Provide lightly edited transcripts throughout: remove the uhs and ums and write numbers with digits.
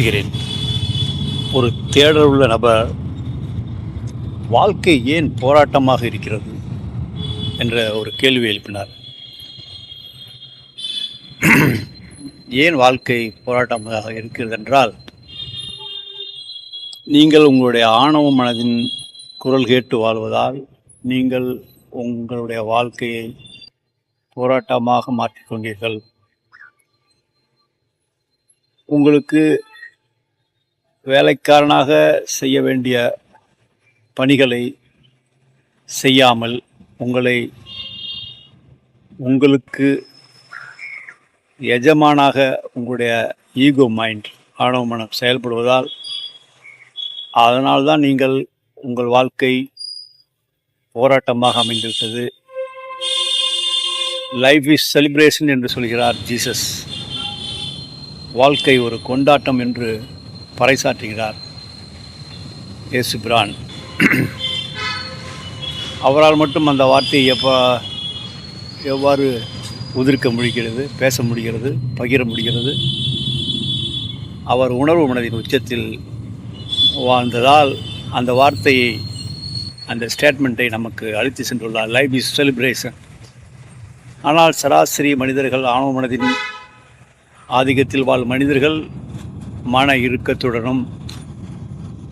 பேசுகிறேன். ஒரு தேடல் உள்ள நபர் வாழ்க்கை ஏன் போராட்டமாக இருக்கிறது என்ற ஒரு கேள்வி எழுப்பினார். ஏன் வாழ்க்கை போராட்டமாக இருக்கிறது என்றால், நீங்கள் உங்களுடைய ஆணவ மனதின் குரல் கேட்டு வாழ்வதால் நீங்கள் உங்களுடைய வாழ்க்கையை போராட்டமாக மாற்றிக்கொண்டீர்கள். உங்களுக்கு வேலைக்காரனாக செய்ய வேண்டிய பணிகளை செய்யாமல் உங்களுக்கு எஜமானாக உங்களுடைய ஈகோ மைண்ட், ஆணவ மனம் செயல்படுவதால், அதனால்தான் நீங்கள் உங்கள் வாழ்க்கை போராட்டமாக அமைந்திருக்கிறது. லைஃப் இஸ் செலிப்ரேஷன் என்று சொல்கிறார் ஜீசஸ். வாழ்க்கை ஒரு கொண்டாட்டம் என்று பறைசாற்றுகிறார் இயேசு பிரான். அவரால் மட்டும் அந்த வார்த்தையை எவ்வாறு உதிர்க்க முடிகிறது, பேச முடிகிறது, பகிர முடிகிறது? அவர் உணர்வு மனதின் உச்சத்தில் வாழ்ந்ததால் அந்த வார்த்தையை, அந்த ஸ்டேட்மெண்ட்டை நமக்கு அழைத்து சென்றுள்ளார். Life is celebration. ஆனால் சராசரி மனிதர்கள், ஆணவ மனதின் ஆதிக்கத்தில் வாழும் மனிதர்கள் மன இறுக்கத்துடனும்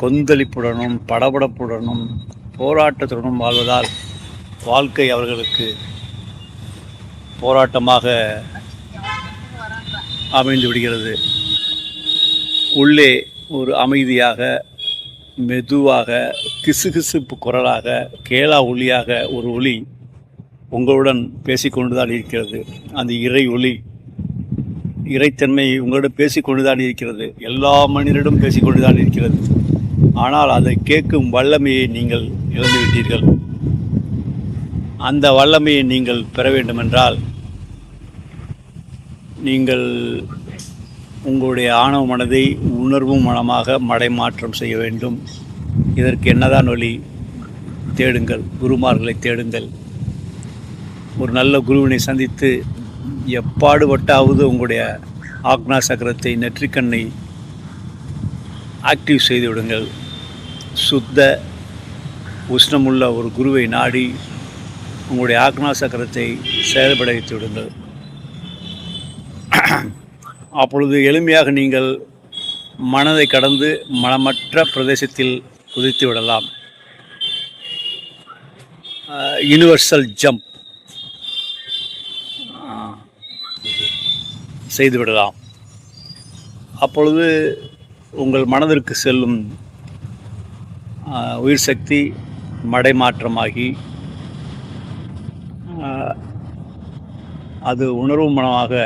கொந்தளிப்புடனும் படபடப்புடனும் போராட்டத்துடனும் வாழ்வதால் வாழ்க்கை அவர்களுக்கு போராட்டமாக அமைந்து விடுகிறது. உள்ளே ஒரு அமைதியாக, மெதுவாக, கிசுகிசுப்பு குரலாக, கேளா ஒளியாக ஒரு ஒளி உங்களுடன் பேசிக்கொண்டுதான் இருக்கிறது. அந்த இறை ஒளி, இறைத்தன்மை உங்களிடம் பேசிக்கொண்டுதான் இருக்கிறது. எல்லா மனிதரிடம் பேசிக்கொண்டுதான் இருக்கிறது. ஆனால் அதை கேட்கும் வல்லமையை நீங்கள் இழந்துவிட்டீர்கள். அந்த வல்லமையை நீங்கள் பெற வேண்டுமென்றால் நீங்கள் உங்களுடைய ஆணவ மனதை உணர்வு மனமாக மடைமாற்றம் செய்ய வேண்டும். இதற்கு என்னதான் வழி? தேடுங்கள், குருமார்களை தேடுங்கள். ஒரு நல்ல குருவினை சந்தித்து எப்பாடுபட்டாவது உங்களுடைய ஆக்னா சக்கரத்தை, நெற்றிக்கண்ணை ஆக்டிவ் செய்து விடுங்கள். சுத்த உஷ்ணமுள்ள ஒரு குருவை நாடி உங்களுடைய ஆக்னா சக்கரத்தை செயல்பட வைத்து விடுங்கள். அப்பொழுது எளிமையாக நீங்கள் மனதை கடந்து மனமற்ற பிரதேசத்தில் குதித்து விடலாம். யூனிவர்சல் ஜம்ப் செய்துவிடலாம். அப்பொழுது உங்கள் மனதிற்கு செல்லும் உயிர் சக்தி மடைமாற்றமாகி அது உணர்வு மனமாக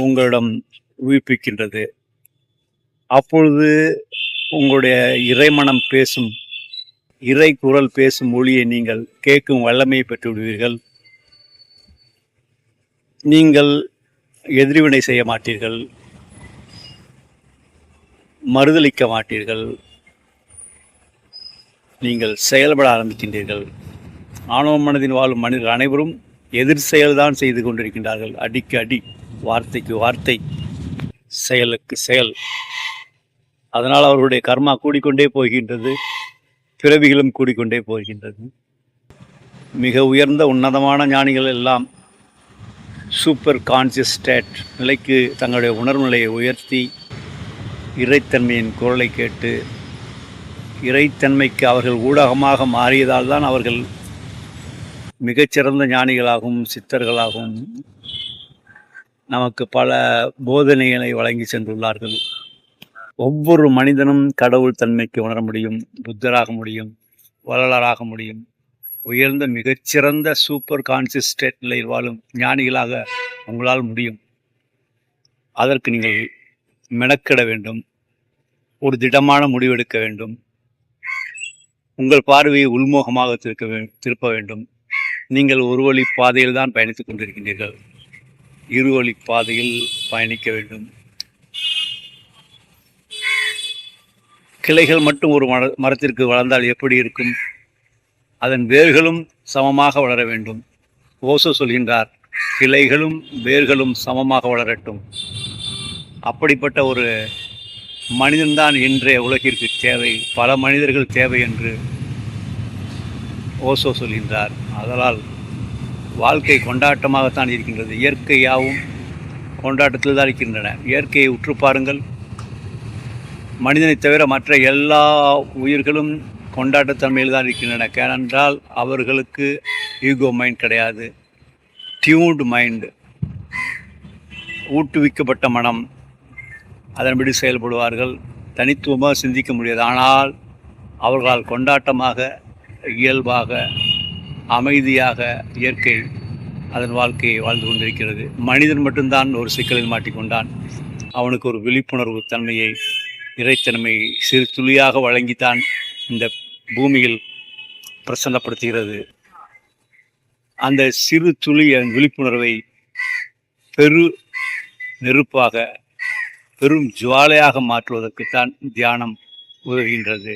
உங்களிடம் உயிர்ப்பிக்கின்றது. அப்பொழுது உங்களுடைய இறைமனம் பேசும், இறை குரல் பேசும் மொழியை நீங்கள் கேட்கும் வல்லமையை பெற்று விடுவீர்கள். நீங்கள் எதிர்வினை செய்ய மாட்டீர்கள், மறுதளிக்க மாட்டீர்கள், நீங்கள் செயல்பட ஆரம்பிக்கின்றீர்கள். ஆணவ மனதின் வாழும் மனிதர்கள் அனைவரும் எதிர் செயல்தான் செய்து கொண்டிருக்கின்றார்கள். அடிக்கு அடி, வார்த்தைக்கு வார்த்தை, செயலுக்கு செயல். அதனால் அவர்களுடைய கர்மா கூடிக்கொண்டே போகின்றது, பிறவிகளும் கூடிக்கொண்டே போகின்றது. மிக உயர்ந்த உன்னதமான ஞானிகள் எல்லாம் சூப்பர் கான்சியஸ் ஸ்டேட் நிலைக்கு தங்களுடைய உணர்வு நிலையை உயர்த்தி இறைத்தன்மையின் குரலை கேட்டு இறைத்தன்மைக்கு அவர்கள் ஊடகமாக மாறியதால் தான் அவர்கள் மிகச்சிறந்த ஞானிகளாகவும் சித்தர்களாகவும் நமக்கு பல போதனைகளை வழங்கி சென்றுள்ளார்கள். ஒவ்வொரு மனிதனும் கடவுள் தன்மைக்கு உணர முடியும், புத்தராக முடியும், வள்ளலாராக முடியும். உயர்ந்த மிகச்சிறந்த சூப்பர் கான்சியஸ் ஸ்டேட் நிலையில் வாழும் ஞானிகளாக உங்களால் முடியும். அதற்கு நீங்கள் மெனக்கிட வேண்டும், ஒரு திடமான முடிவெடுக்க வேண்டும், உங்கள் பார்வையை உள்முகமாக திருப்ப வேண்டும். நீங்கள் ஒரு வழி பாதையில் தான் பயணித்துக் கொண்டிருக்கின்றீர்கள். இருவழி பாதையில் பயணிக்க வேண்டும். கிளைகள் மட்டும் ஒரு மரத்திற்கு வளர்ந்தால் எப்படி இருக்கும்? அதன் வேர்களும் சமமாக வளர வேண்டும். ஓசோ சொல்கின்றார், கிளைகளும் வேர்களும் சமமாக வளரட்டும். அப்படிப்பட்ட ஒரு மனிதன்தான் இன்றைய உலகிற்கு தேவை, பல மனிதர்கள் தேவை என்று ஓசோ சொல்கின்றார். ஆதலால் வாழ்க்கை கொண்டாட்டமாகத்தான் இருக்கின்றது. இயற்கையாகவும் கொண்டாட்டத்தில் தான் இருக்கின்றன. இயற்கையை உற்று பாருங்கள். மனிதனை தவிர மற்ற எல்லா உயிர்களும் கொண்டாட்டத்தன்மையில் தான் இருக்கின்றன. ஏனென்றால் அவர்களுக்கு ஈகோ மைண்ட் கிடையாது, டியூன்டு மைண்டு, ஊட்டுவிக்கப்பட்ட மனம், அதன்படி செயல்படுவார்கள். தனித்துவமாக சிந்திக்க முடியாது. ஆனால் அவர்களால் கொண்டாட்டமாக, இயல்பாக, அமைதியாக இயற்கை அதன் வாழ்க்கையை வாழ்ந்து கொண்டிருக்கிறது. மனிதன் மட்டும்தான் ஒரு சிக்கலில் மாட்டிக்கொண்டான். அவனுக்கு ஒரு விழிப்புணர்வு தன்மையை, இறைத்தன்மையை சிறு துளியாக வழங்கித்தான் இந்த பூமியில் பிரசன்னப்படுத்துகிறது. அந்த சிறு துளி விழிப்புணர்வை பெரு நெருப்பாக, பெரும் ஜுவாலையாக மாற்றுவதற்குத்தான் தியானம் உதவுகின்றது.